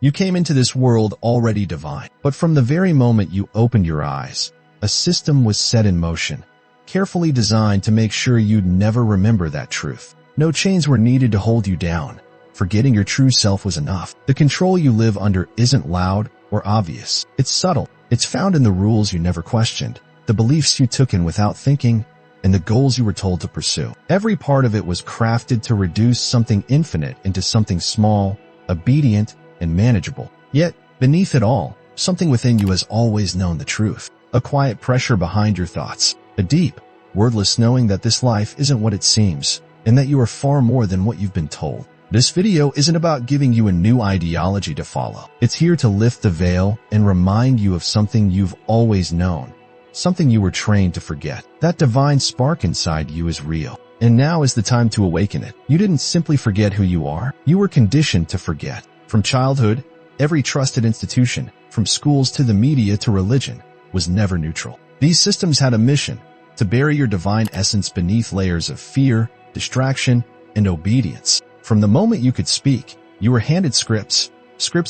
You came into this world already divine. But from the very moment you opened your eyes, a system was set in motion, carefully designed to make sure you'd never remember that truth. No chains were needed to hold you down. Forgetting your true self was enough. The control you live under isn't loud or obvious. It's subtle. It's found in the rules you never questioned, the beliefs you took in without thinking, and the goals you were told to pursue. Every part of it was crafted to reduce something infinite into something small, obedient, and manageable. Yet, beneath it all, something within you has always known the truth. A quiet pressure behind your thoughts. A deep, wordless knowing that this life isn't what it seems, and that you are far more than what you've been told. This video isn't about giving you a new ideology to follow. It's here to lift the veil and remind you of something you've always known, something you were trained to forget. That divine spark inside you is real, and now is the time to awaken it. You didn't simply forget who you are. You were conditioned to forget. From childhood, every trusted institution, from schools to the media to religion, was never neutral. These systems had a mission: to bury your divine essence beneath layers of fear, distraction, and obedience. From the moment you could speak, you were handed scripts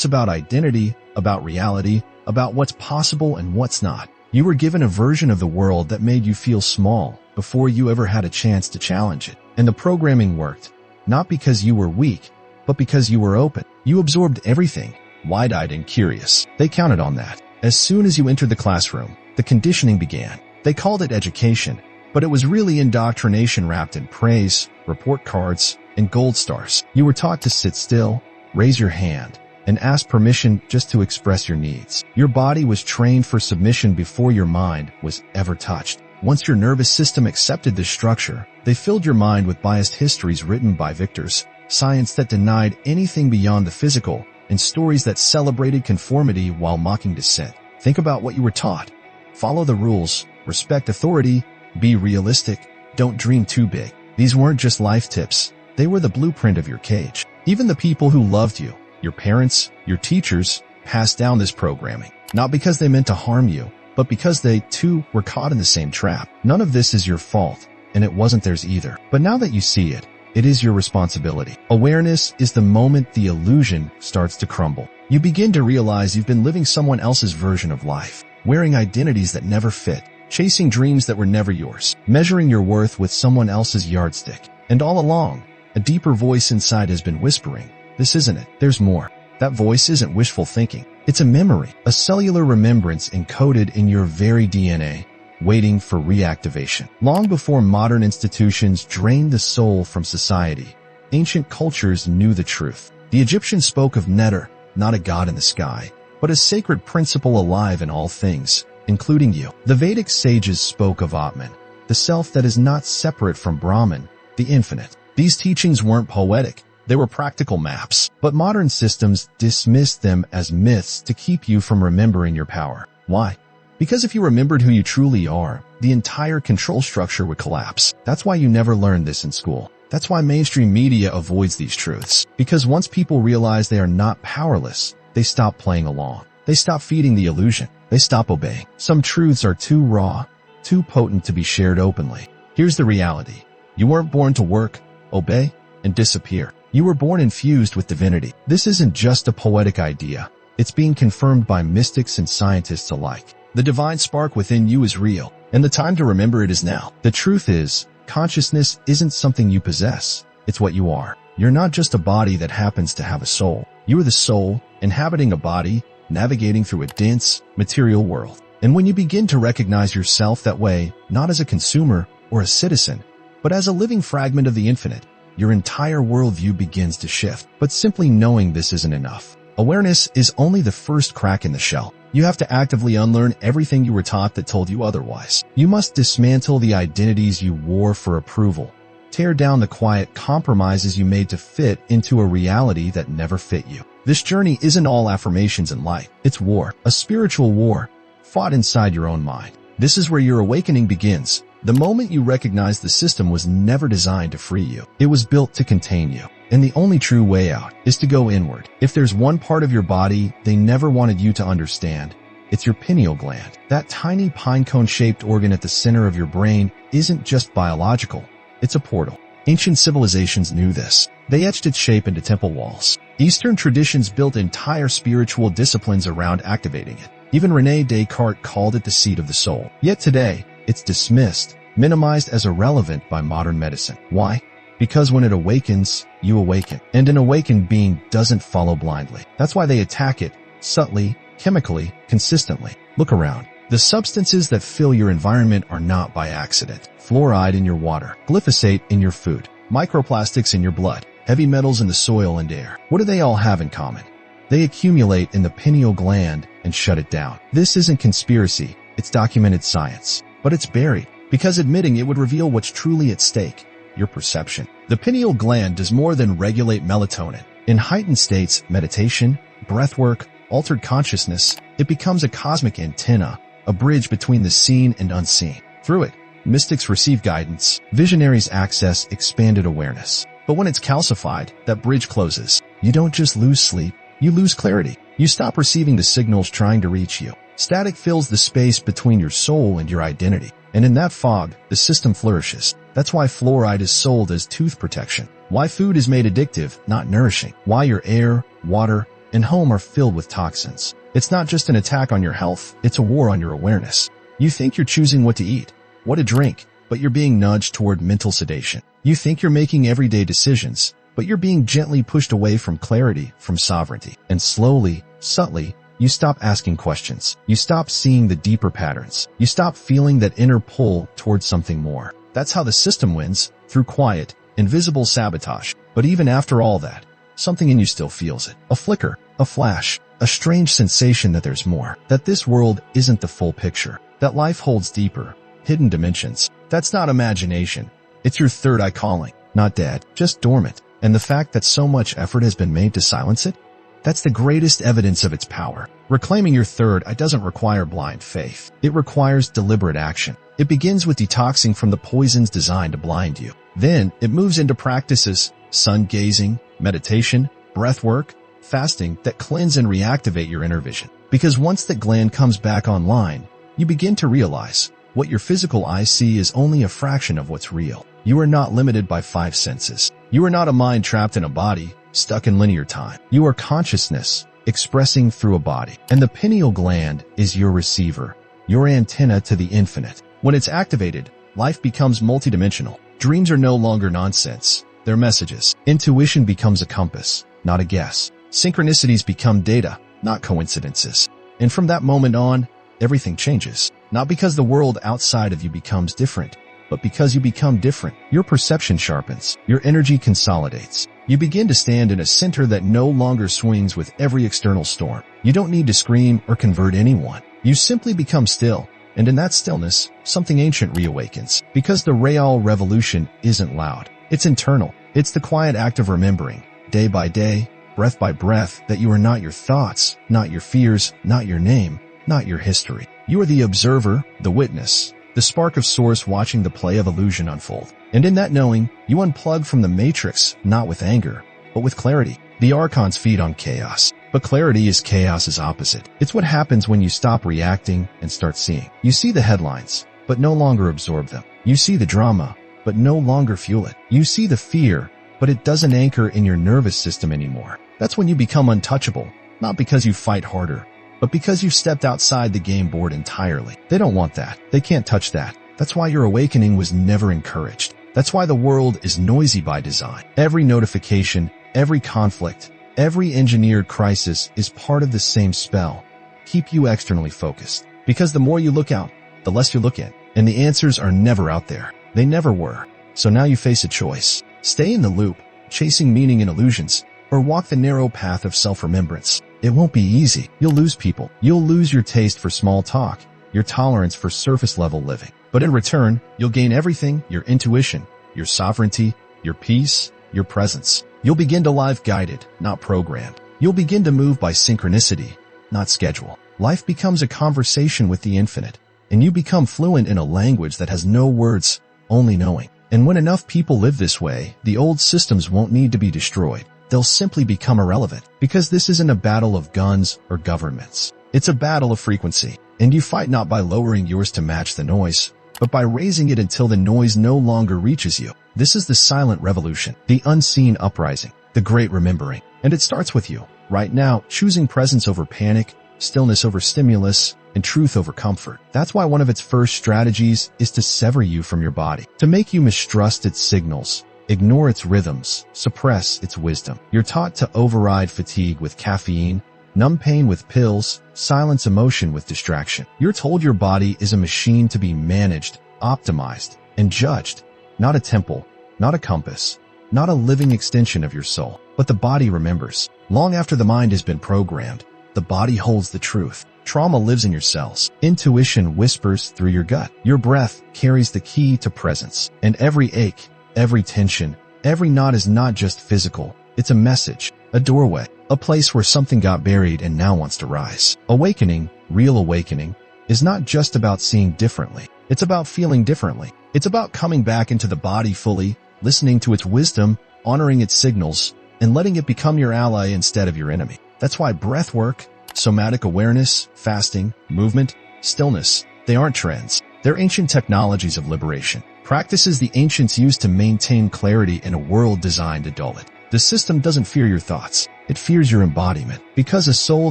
about identity, about reality, about what's possible and what's not. You were given a version of the world that made you feel small before you ever had a chance to challenge it. And the programming worked, not because you were weak, but because you were open. You absorbed everything, wide-eyed and curious. They counted on that. As soon as you entered the classroom, the conditioning began. They called it education, but it was really indoctrination wrapped in praise, report cards, and gold stars. You were taught to sit still, raise your hand, and ask permission just to express your needs. Your body was trained for submission before your mind was ever touched. Once your nervous system accepted this structure, they filled your mind with biased histories written by victors, science that denied anything beyond the physical, and stories that celebrated conformity while mocking dissent. Think about what you were taught. Follow the rules, respect authority, be realistic, don't dream too big. These weren't just life tips. They were the blueprint of your cage. Even the people who loved you, your parents, your teachers, passed down this programming. Not because they meant to harm you, but because they, too, were caught in the same trap. None of this is your fault, and it wasn't theirs either. But now that you see it, it is your responsibility. Awareness is the moment the illusion starts to crumble. You begin to realize you've been living someone else's version of life, wearing identities that never fit, chasing dreams that were never yours, measuring your worth with someone else's yardstick. And all along, a deeper voice inside has been whispering, "This isn't it. There's more." That voice isn't wishful thinking. It's a memory, a cellular remembrance encoded in your very DNA, waiting for reactivation. Long before modern institutions drained the soul from society, ancient cultures knew the truth. The Egyptians spoke of Neter, not a god in the sky, but a sacred principle alive in all things, including you. The Vedic sages spoke of Atman, the self that is not separate from Brahman, the infinite. These teachings weren't poetic. They were practical maps, but modern systems dismissed them as myths to keep you from remembering your power. Why? Because if you remembered who you truly are, the entire control structure would collapse. That's why you never learned this in school. That's why mainstream media avoids these truths. Because once people realize they are not powerless, they stop playing along. They stop feeding the illusion. They stop obeying. Some truths are too raw, too potent to be shared openly. Here's the reality. You weren't born to work, obey, and disappear. You were born infused with divinity. This isn't just a poetic idea. It's being confirmed by mystics and scientists alike. The divine spark within you is real, and the time to remember it is now. The truth is, consciousness isn't something you possess. It's what you are. You're not just a body that happens to have a soul. You are the soul, inhabiting a body, navigating through a dense, material world. And when you begin to recognize yourself that way, not as a consumer or a citizen, but as a living fragment of the infinite, your entire worldview begins to shift. But simply knowing this isn't enough. Awareness is only the first crack in the shell. You have to actively unlearn everything you were taught that told you otherwise. You must dismantle the identities you wore for approval. Tear down the quiet compromises you made to fit into a reality that never fit you. This journey isn't all affirmations and light. It's war, a spiritual war, fought inside your own mind. This is where your awakening begins. The moment you recognize the system was never designed to free you. It was built to contain you. And the only true way out is to go inward. If there's one part of your body they never wanted you to understand, it's your pineal gland. That tiny pinecone-shaped organ at the center of your brain isn't just biological. It's a portal. Ancient civilizations knew this. They etched its shape into temple walls. Eastern traditions built entire spiritual disciplines around activating it. Even René Descartes called it the seat of the soul. Yet today, it's dismissed, minimized as irrelevant by modern medicine. Why? Because when it awakens, you awaken. And an awakened being doesn't follow blindly. That's why they attack it, subtly, chemically, consistently. Look around. The substances that fill your environment are not by accident. Fluoride in your water, glyphosate in your food, microplastics in your blood, heavy metals in the soil and air. What do they all have in common? They accumulate in the pineal gland and shut it down. This isn't conspiracy, it's documented science. But it's buried, because admitting it would reveal what's truly at stake, your perception. The pineal gland does more than regulate melatonin. In heightened states, meditation, breathwork, altered consciousness, it becomes a cosmic antenna, a bridge between the seen and unseen. Through it, mystics receive guidance, visionaries access expanded awareness. But when it's calcified, that bridge closes. You don't just lose sleep, you lose clarity. You stop receiving the signals trying to reach you. Static fills the space between your soul and your identity. And in that fog, the system flourishes. That's why fluoride is sold as tooth protection. Why food is made addictive, not nourishing. Why your air, water, and home are filled with toxins. It's not just an attack on your health, it's a war on your awareness. You think you're choosing what to eat, what to drink, but you're being nudged toward mental sedation. You think you're making everyday decisions, but you're being gently pushed away from clarity, from sovereignty. And slowly, subtly, you stop asking questions. You stop seeing the deeper patterns. You stop feeling that inner pull towards something more. That's how the system wins, through quiet, invisible sabotage. But even after all that, something in you still feels it. A flicker, a flash, a strange sensation that there's more. That this world isn't the full picture. That life holds deeper, hidden dimensions. That's not imagination. It's your third eye calling. Not dead, just dormant. And the fact that so much effort has been made to silence it? That's the greatest evidence of its power. Reclaiming your third eye doesn't require blind faith. It requires deliberate action. It begins with detoxing from the poisons designed to blind you. Then, it moves into practices, sun gazing, meditation, breath work, fasting that cleanse and reactivate your inner vision. Because once that gland comes back online, you begin to realize what your physical eyes see is only a fraction of what's real. You are not limited by five senses. You are not a mind trapped in a body, stuck in linear time. You are consciousness, expressing through a body. And the pineal gland is your receiver, your antenna to the infinite. When it's activated, life becomes multidimensional. Dreams are no longer nonsense. They're messages. Intuition becomes a compass, not a guess. Synchronicities become data, not coincidences. And from that moment on, everything changes. Not because the world outside of you becomes different, but because you become different. Your perception sharpens. Your energy consolidates. You begin to stand in a center that no longer swings with every external storm. You don't need to scream or convert anyone. You simply become still. And in that stillness, something ancient reawakens. Because the real revolution isn't loud. It's internal. It's the quiet act of remembering, day by day, breath by breath, that you are not your thoughts, not your fears, not your name, not your history. You are the observer, the witness, the spark of source watching the play of illusion unfold. And in that knowing, you unplug from the matrix, not with anger, but with clarity. The archons feed on chaos, but clarity is chaos's opposite. It's what happens when you stop reacting and start seeing. You see the headlines, but no longer absorb them. You see the drama, but no longer fuel it. You see the fear, but it doesn't anchor in your nervous system anymore. That's when you become untouchable, not because you fight harder, but because you've stepped outside the game board entirely. They don't want that. They can't touch that. That's why your awakening was never encouraged. That's why the world is noisy by design. Every notification, every conflict, every engineered crisis is part of the same spell. Keep you externally focused. Because the more you look out, the less you look in. And the answers are never out there. They never were. So now you face a choice. Stay in the loop, chasing meaning and illusions, or walk the narrow path of self-remembrance. It won't be easy. You'll lose people. You'll lose your taste for small talk, your tolerance for surface-level living. But in return, you'll gain everything: your intuition, your sovereignty, your peace, your presence. You'll begin to live guided, not programmed. You'll begin to move by synchronicity, not schedule. Life becomes a conversation with the infinite, and you become fluent in a language that has no words, only knowing. And when enough people live this way, the old systems won't need to be destroyed. They'll simply become irrelevant. Because this isn't a battle of guns or governments. It's a battle of frequency. And you fight not by lowering yours to match the noise, but by raising it until the noise no longer reaches you. This is the silent revolution, the unseen uprising, the great remembering. And it starts with you, right now, choosing presence over panic, stillness over stimulus, and truth over comfort. That's why one of its first strategies is to sever you from your body, to make you mistrust its signals, ignore its rhythms, suppress its wisdom. You're taught to override fatigue with caffeine, numb pain with pills, silence emotion with distraction. You're told your body is a machine to be managed, optimized, and judged, not a temple, not a compass, not a living extension of your soul. But the body remembers. Long after the mind has been programmed, the body holds the truth. Trauma lives in your cells. Intuition whispers through your gut. Your breath carries the key to presence. And every ache, every tension, every knot is not just physical. It's a message, a doorway, a place where something got buried and now wants to rise. Awakening, real awakening, is not just about seeing differently. It's about feeling differently. It's about coming back into the body fully, listening to its wisdom, honoring its signals, and letting it become your ally instead of your enemy. That's why breath work, somatic awareness, fasting, movement, stillness, they aren't trends. They're ancient technologies of liberation. Practices the ancients used to maintain clarity in a world designed to dull it. The system doesn't fear your thoughts. It fears your embodiment. Because a soul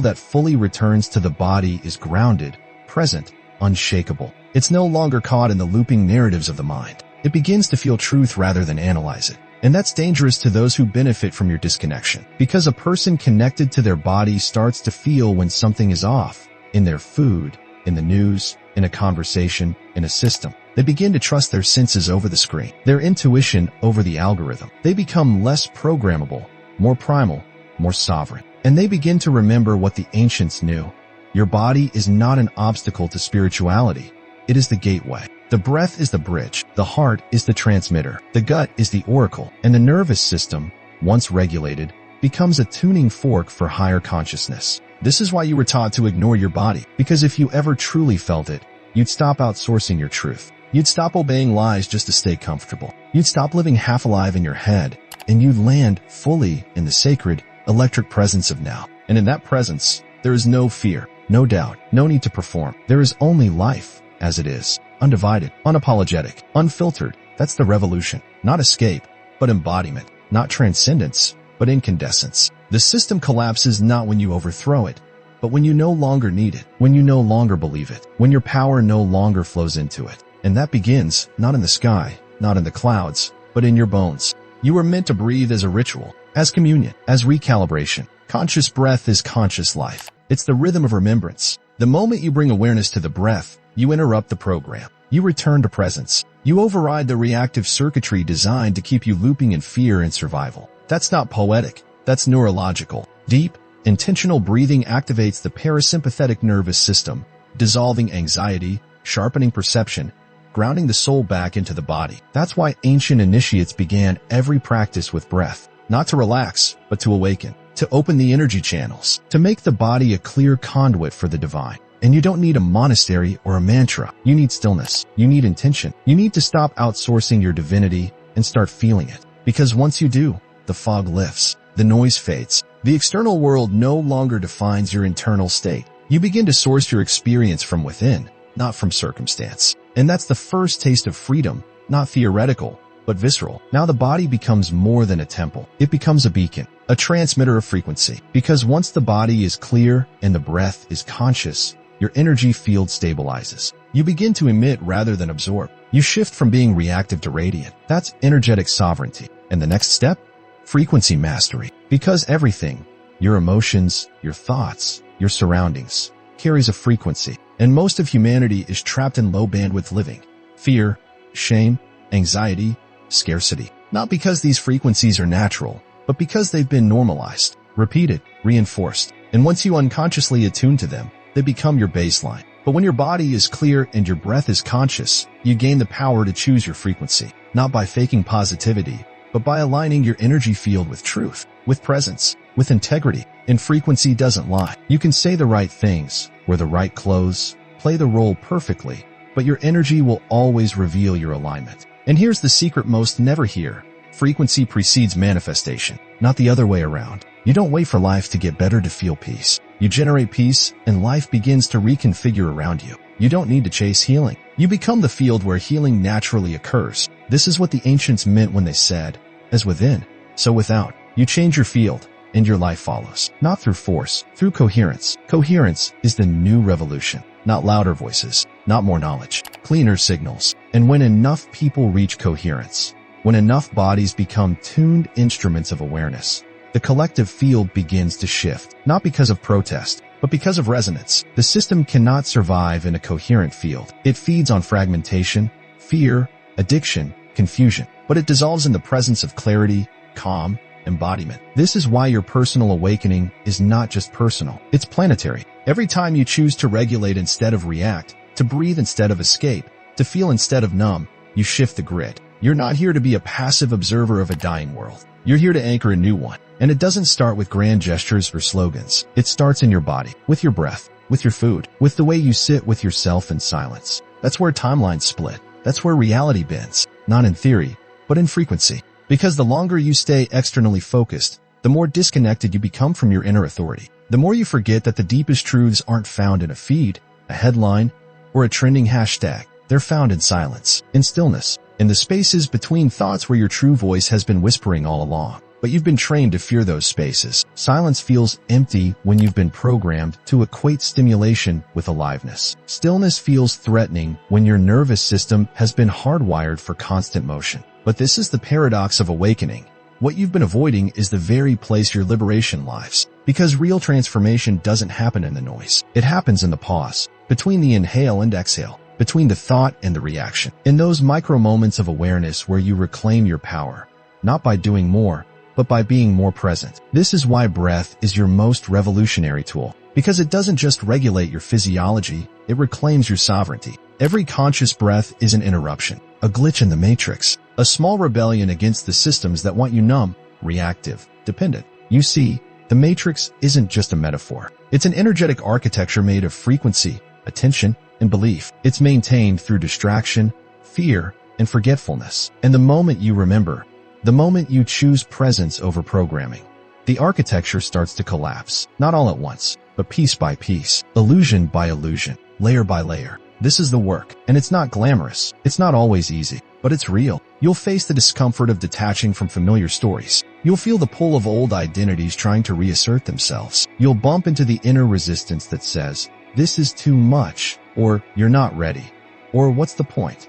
that fully returns to the body is grounded, present, unshakable. It's no longer caught in the looping narratives of the mind. It begins to feel truth rather than analyze it. And that's dangerous to those who benefit from your disconnection. Because a person connected to their body starts to feel when something is off, in their food, in the news, in a conversation, in a system. They begin to trust their senses over the screen, their intuition over the algorithm. They become less programmable, more primal, more sovereign. And they begin to remember what the ancients knew. Your body is not an obstacle to spirituality. It is the gateway. The breath is the bridge, the heart is the transmitter, the gut is the oracle, and the nervous system, once regulated, becomes a tuning fork for higher consciousness. This is why you were taught to ignore your body, because if you ever truly felt it, you'd stop outsourcing your truth. You'd stop obeying lies just to stay comfortable. You'd stop living half alive in your head, and you'd land fully in the sacred, electric presence of now. And in that presence, there is no fear, no doubt, no need to perform. There is only life as it is. Undivided, unapologetic, unfiltered. That's the revolution. Not escape, but embodiment. Not transcendence, but incandescence. The system collapses not when you overthrow it, but when you no longer need it, when you no longer believe it, when your power no longer flows into it. And that begins, not in the sky, not in the clouds, but in your bones. You were meant to breathe as a ritual, as communion, as recalibration. Conscious breath is conscious life. It's the rhythm of remembrance. The moment you bring awareness to the breath, you interrupt the program. You return to presence. You override the reactive circuitry designed to keep you looping in fear and survival. That's not poetic. That's neurological. Deep, intentional breathing activates the parasympathetic nervous system, dissolving anxiety, sharpening perception, grounding the soul back into the body. That's why ancient initiates began every practice with breath. Not to relax, but to awaken. To open the energy channels. To make the body a clear conduit for the divine. And you don't need a monastery or a mantra. You need stillness. You need intention. You need to stop outsourcing your divinity and start feeling it. Because once you do, the fog lifts. The noise fades. The external world no longer defines your internal state. You begin to source your experience from within, not from circumstance. And that's the first taste of freedom, not theoretical, but visceral. Now the body becomes more than a temple. It becomes a beacon, a transmitter of frequency. Because once the body is clear and the breath is conscious, your energy field stabilizes. You begin to emit rather than absorb. You shift from being reactive to radiant. That's energetic sovereignty. And the next step? Frequency mastery. Because everything, your emotions, your thoughts, your surroundings, carries a frequency. And most of humanity is trapped in low bandwidth living. Fear, shame, anxiety, scarcity. Not because these frequencies are natural, but because they've been normalized, repeated, reinforced. And once you unconsciously attune to them, they become your baseline. But when your body is clear and your breath is conscious, you gain the power to choose your frequency, not by faking positivity, but by aligning your energy field with truth, with presence, with integrity. And frequency doesn't lie. You can say the right things, wear the right clothes, play the role perfectly, but your energy will always reveal your alignment. And here's the secret most never hear. Frequency precedes manifestation, not the other way around. You don't wait for life to get better to feel peace. You generate peace, and life begins to reconfigure around you. You don't need to chase healing. You become the field where healing naturally occurs. This is what the ancients meant when they said, as within, so without. You change your field, and your life follows. Not through force, through coherence. Coherence is the new revolution. Not louder voices, not more knowledge, cleaner signals. And when enough people reach coherence, when enough bodies become tuned instruments of awareness, the collective field begins to shift, not because of protest, but because of resonance. The system cannot survive in a coherent field. It feeds on fragmentation, fear, addiction, confusion, but it dissolves in the presence of clarity, calm, embodiment. This is why your personal awakening is not just personal, it's planetary. Every time you choose to regulate instead of react, to breathe instead of escape, to feel instead of numb, you shift the grid. You're not here to be a passive observer of a dying world. You're here to anchor a new one. And it doesn't start with grand gestures or slogans. It starts in your body, with your breath, with your food, with the way you sit with yourself in silence. That's where timelines split. That's where reality bends, not in theory, but in frequency. Because the longer you stay externally focused, the more disconnected you become from your inner authority. The more you forget that the deepest truths aren't found in a feed, a headline, or a trending hashtag. They're found in silence, in stillness, in the spaces between thoughts where your true voice has been whispering all along. But you've been trained to fear those spaces. Silence feels empty when you've been programmed to equate stimulation with aliveness. Stillness feels threatening when your nervous system has been hardwired for constant motion. But this is the paradox of awakening. What you've been avoiding is the very place your liberation lies. Because real transformation doesn't happen in the noise. It happens in the pause, between the inhale and exhale, between the thought and the reaction. In those micro moments of awareness where you reclaim your power, not by doing more, but by being more present. This is why breath is your most revolutionary tool. Because it doesn't just regulate your physiology, it reclaims your sovereignty. Every conscious breath is an interruption, a glitch in the matrix, a small rebellion against the systems that want you numb, reactive, dependent. You see, the matrix isn't just a metaphor. It's an energetic architecture made of frequency, attention, and belief. It's maintained through distraction, fear, and forgetfulness. And the moment you remember, the moment you choose presence over programming, the architecture starts to collapse. Not all at once, but piece by piece, illusion by illusion, layer by layer. This is the work, and it's not glamorous. It's not always easy, but it's real. You'll face the discomfort of detaching from familiar stories. You'll feel the pull of old identities trying to reassert themselves. You'll bump into the inner resistance that says, "This is too much," or "You're not ready," or "What's the point?"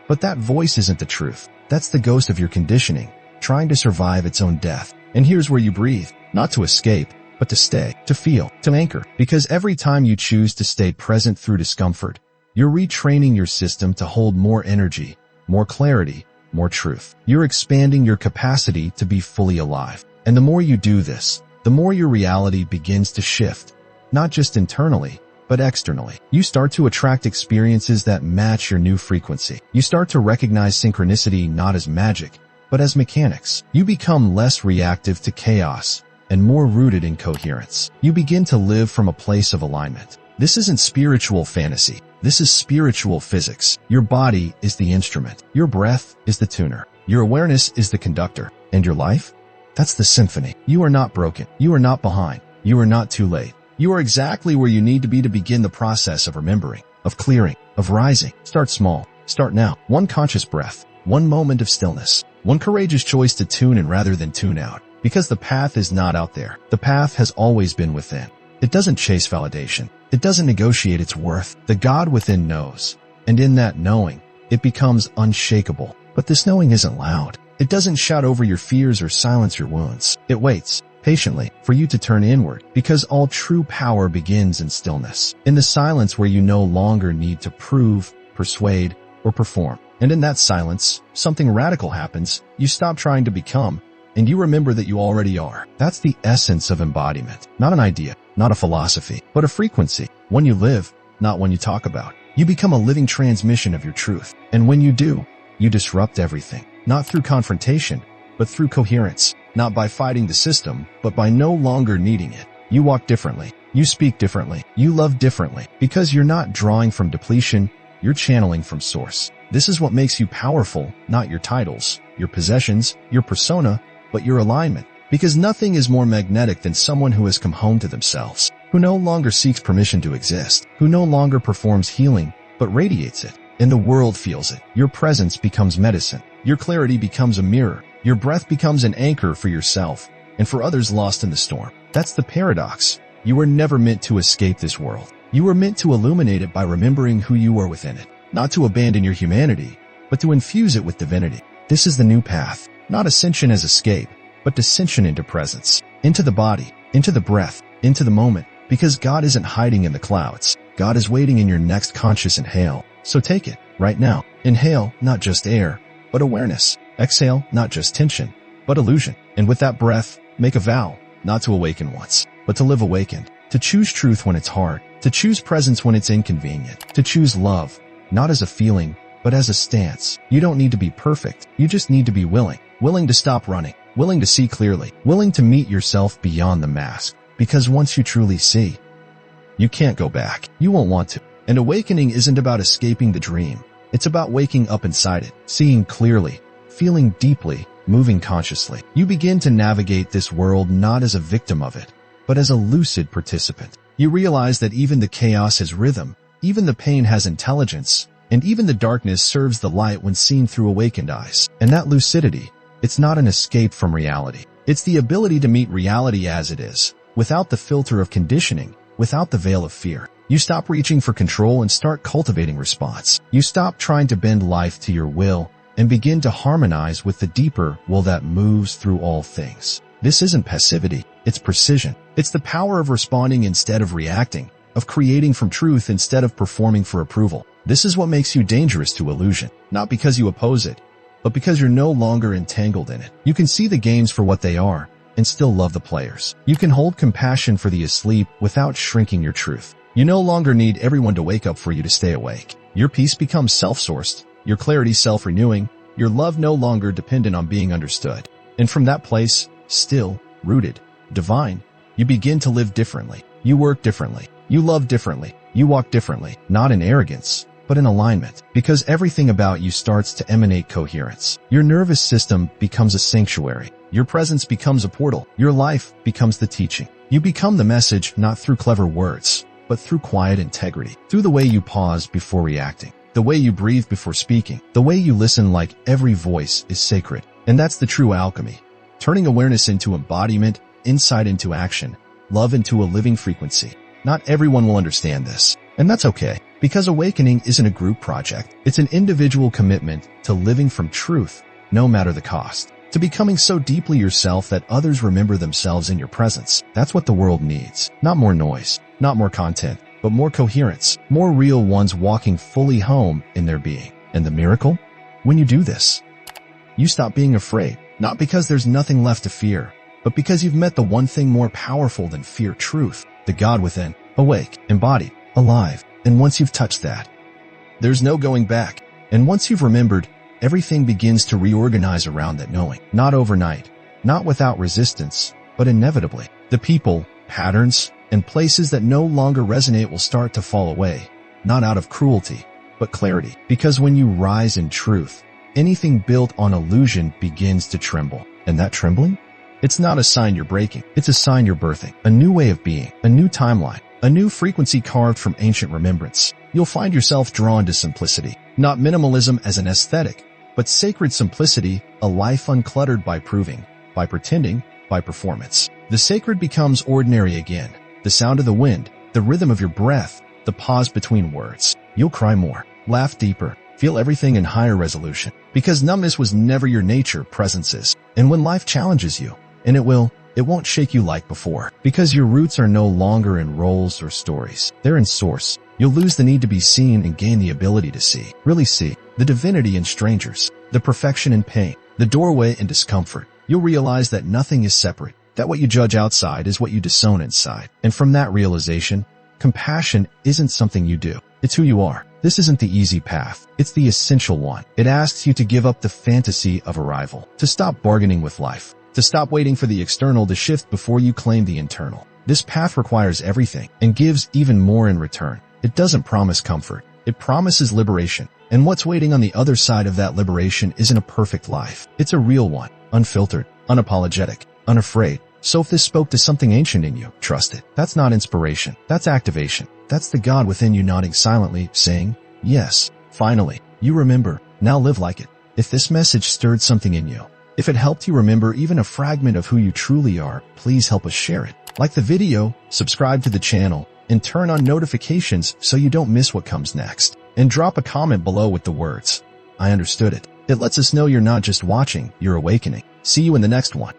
But that voice isn't the truth. That's the ghost of your conditioning, trying to survive its own death. And here's where you breathe, not to escape, but to stay, to feel, to anchor. Because every time you choose to stay present through discomfort, you're retraining your system to hold more energy, more clarity, more truth. You're expanding your capacity to be fully alive. And the more you do this, the more your reality begins to shift, not just internally, but externally. You start to attract experiences that match your new frequency. You start to recognize synchronicity not as magic, but as mechanics. You become less reactive to chaos and more rooted in coherence. You begin to live from a place of alignment. This isn't spiritual fantasy. This is spiritual physics. Your body is the instrument. Your breath is the tuner. Your awareness is the conductor. And your life? That's the symphony. You are not broken. You are not behind. You are not too late. You are exactly where you need to be to begin the process of remembering, of clearing, of rising. Start small. Start now. One conscious breath. One moment of stillness. One courageous choice to tune in rather than tune out. Because the path is not out there. The path has always been within. It doesn't chase validation. It doesn't negotiate its worth. The God within knows. And in that knowing, it becomes unshakable. But this knowing isn't loud. It doesn't shout over your fears or silence your wounds. It waits, patiently, for you to turn inward. Because all true power begins in stillness. In the silence where you no longer need to prove, persuade, or perform. And in that silence, something radical happens. You stop trying to become, and you remember that you already are. That's the essence of embodiment. Not an idea, not a philosophy, but a frequency. One you live, not one you talk about. You become a living transmission of your truth. And when you do, you disrupt everything. Not through confrontation, but through coherence. Not by fighting the system, but by no longer needing it. You walk differently. You speak differently. You love differently. Because you're not drawing from depletion, you're channeling from source. This is what makes you powerful, not your titles, your possessions, your persona, but your alignment. Because nothing is more magnetic than someone who has come home to themselves. who no longer seeks permission to exist, who no longer performs healing, but radiates it. And the world feels it. Your presence becomes medicine. Your clarity becomes a mirror. Your breath becomes an anchor for yourself and for others lost in the storm. That's the paradox. You were never meant to escape this world. You were meant to illuminate it by remembering who you are within it. Not to abandon your humanity, but to infuse it with divinity. This is the new path. Not ascension as escape, but descension into presence. Into the body, into the breath, into the moment. Because God isn't hiding in the clouds. God is waiting in your next conscious inhale. So take it, right now. Inhale, not just air, but awareness. Exhale, not just tension, but illusion. And with that breath, make a vow, not to awaken once, but to live awakened. To choose truth when it's hard. To choose presence when it's inconvenient. To choose love, not as a feeling, but as a stance. You don't need to be perfect. You just need to be willing. Willing to stop running. Willing to see clearly. Willing to meet yourself beyond the mask. Because once you truly see, you can't go back. You won't want to. And awakening isn't about escaping the dream. It's about waking up inside it, seeing clearly, feeling deeply, moving consciously. You begin to navigate this world not as a victim of it, but as a lucid participant. You realize that even the chaos has rhythm, even the pain has intelligence, and even the darkness serves the light when seen through awakened eyes. And that lucidity, it's not an escape from reality. It's the ability to meet reality as it is, without the filter of conditioning, without the veil of fear. You stop reaching for control and start cultivating response. You stop trying to bend life to your will and begin to harmonize with the deeper will that moves through all things. This isn't passivity, it's precision. It's the power of responding instead of reacting, of creating from truth instead of performing for approval. This is what makes you dangerous to illusion, not because you oppose it, but because you're no longer entangled in it. You can see the games for what they are and still love the players. You can hold compassion for the asleep without shrinking your truth. You no longer need everyone to wake up for you to stay awake. Your peace becomes self-sourced, your clarity self-renewing, your love no longer dependent on being understood. And from that place, still, rooted, divine, you begin to live differently. You work differently. You love differently. You walk differently, not in arrogance, but in alignment. Because everything about you starts to emanate coherence. Your nervous system becomes a sanctuary. Your presence becomes a portal. Your life becomes the teaching. You become the message not through clever words, but through quiet integrity. Through the way you pause before reacting. The way you breathe before speaking. The way you listen like every voice is sacred. And that's the true alchemy. Turning awareness into embodiment, insight into action, love into a living frequency. Not everyone will understand this. And that's okay. Because awakening isn't a group project. It's an individual commitment to living from truth, no matter the cost. To becoming so deeply yourself that others remember themselves in your presence. That's what the world needs. Not more noise, not more content, but more coherence. More real ones walking fully home in their being. And the miracle? When you do this, you stop being afraid. Not because there's nothing left to fear, but because you've met the one thing more powerful than fear, truth. The God within, awake, embodied, alive. And once you've touched that, there's no going back. And once you've remembered, everything begins to reorganize around that knowing. Not overnight, not without resistance, but inevitably. The people, patterns, and places that no longer resonate will start to fall away, not out of cruelty, but clarity. Because when you rise in truth, anything built on illusion begins to tremble. And that trembling? It's not a sign you're breaking. It's a sign you're birthing. A new way of being, a new timeline, a new frequency carved from ancient remembrance. You'll find yourself drawn to simplicity. Not minimalism as an aesthetic, but sacred simplicity, a life uncluttered by proving, by pretending, by performance. The sacred becomes ordinary again. The sound of the wind, the rhythm of your breath, the pause between words. You'll cry more, laugh deeper, feel everything in higher resolution. Because numbness was never your nature, presence is. And when life challenges you, and it won't shake you like before. Because your roots are no longer in roles or stories. They're in source. You'll lose the need to be seen and gain the ability to see. Really see. The divinity in strangers. The perfection in pain. The doorway in discomfort. You'll realize that nothing is separate. That what you judge outside is what you disown inside. And from that realization, compassion isn't something you do. It's who you are. This isn't the easy path. It's the essential one. It asks you to give up the fantasy of arrival. To stop bargaining with life. To stop waiting for the external to shift before you claim the internal. This path requires everything and gives even more in return. It doesn't promise comfort. It promises liberation. And what's waiting on the other side of that liberation isn't a perfect life. It's a real one. Unfiltered, unapologetic, unafraid. So if this spoke to something ancient in you, trust it. That's not inspiration. That's activation. That's the God within you nodding silently, saying, yes. Finally, you remember. Now live like it. If this message stirred something in you, if it helped you remember even a fragment of who you truly are, please help us share it. Like the video, subscribe to the channel, and turn on notifications so you don't miss what comes next. And drop a comment below with the words, I understood it. It lets us know you're not just watching, you're awakening. See you in the next one.